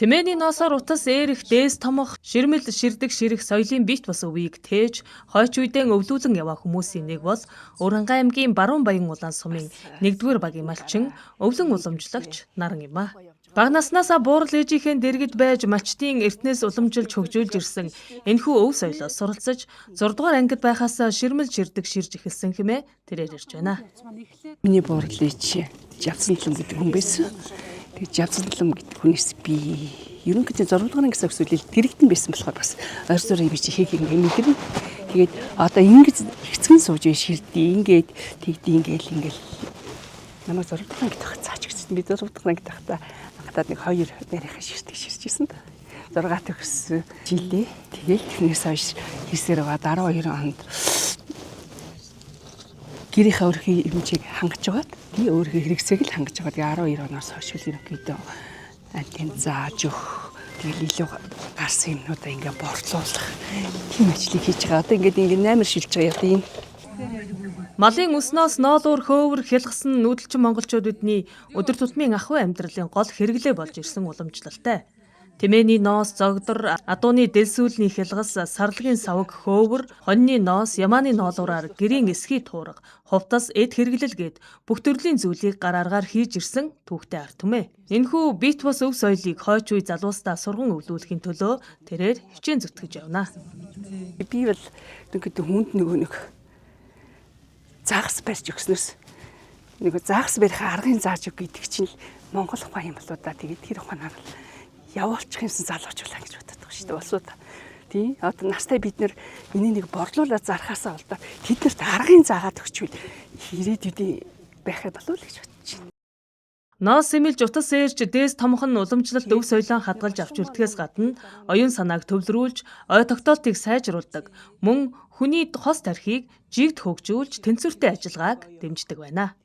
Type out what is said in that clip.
Тэмээний ноосоор утас эрэх дээс томох ширмэл ширдэг ширэх соёлын бит бас өвийг тээж хойч үедээ өвлүүлэн яваа хүмүүсийн нэг бол Урангай аймгийн Баруун Баян улаан сумын 1-р багийн малчин өвлөн уламжлагч Наран юм а. Бага наснаасаа буурал ээжийнхээ дэргэд байж малчтын эртнээс уламжилж хөгжүүлж ирсэн энэхүү өв соёлоос суралцаж 6-р ангид байхаас ширмэл ширдэг ширж эхэлсэн хэмээн тэрээр ирж байна. Миний буурал ээж Жавцанлам гэдэг хүн байсан. Тэгээд Жавцанлам гэдэг хүнээс би ерөнхийдөө 6-р ангиас өсвөл тэрэгтэн байсан болохоор бас ойр зургийн би чихийг ингэ мэдэрнэ. Тэгээд одоо ингэж хэцгэн сууж ширдээ ингээд тэгдээ ингээл намайг 6-р ангид тахад цаач гэсэн. Би 6-р ангид тахад надад нэг 2 нарийнхаа ширтэг ширчсэн та. 6 төгссөн жилээ. Тэгээд тэрнээс хойш хийсээр байгаа 12 онд гэрийнхээ өрхийн эмчийг хангаж байгаад би өөрийнхөө хэрэгцээг л хангаж байгаад 12 оноос хойш ерөнхийдөө антен зааж өгөх тэгэл илүү гарсан юмнуудаа ингээ борцуулах тийм ажлыг хийж байгаа. Одоо ингээ 8 шилж байгаа юм. Малын өснөөс ноолуур хөөвөр хялгсан нүүдэлчин монголчууд бидний өдөр тутмын ахуй амьдралын гол хэрэглээ болж ирсэн уламжлалтай. Тэмээний ноос, зогдор, адууны дэлсүүлний хялгас, сарлагын савг, хөөвөр, хоньны ноос, ямааны ноолуураар гэрийн эсхий туурга, хувцас, эд хэрэглэл гээд бүх төрлийн зүйлийг гар аргаар хийж ирсэн түүхтэй арт түмээ. Энэхүү бит бус өв соёлыг хойч үе залуустаа сурган өвлүүлэхийн төлөө тэрээр хичээн зүтгэж явна. Би бол ингээд хүнд нэг загас барьж өгснөөс нэг загас барих аргын зааж өг гэдэг чинь Монгол ухаан юм болоо да. Тэгээд тэр ухаанаар явуулчих юмсан залуучуулаа гэж боддог шүү дээ. Болсоо та. Тийм. Одоо настай бид нэр энийг нэг борлуулаад зархаасаа бол тэднэрт аргын заагаад өгчвөл ирээдүйдээ байхаа болов л гэж бодож байна. Ноос сэмэлж утас ээрж дээс томхон уламжлалт өв соёлоо хадгалж авч үлдэхээс гадна оюун санааг төвлөрүүлж, ой тогтоолтыг сайжруулдаг, мөн хүний хос тархийг жигд хөгжүүлж тэнцвэртэй ажиллагааг дэмждэг байна.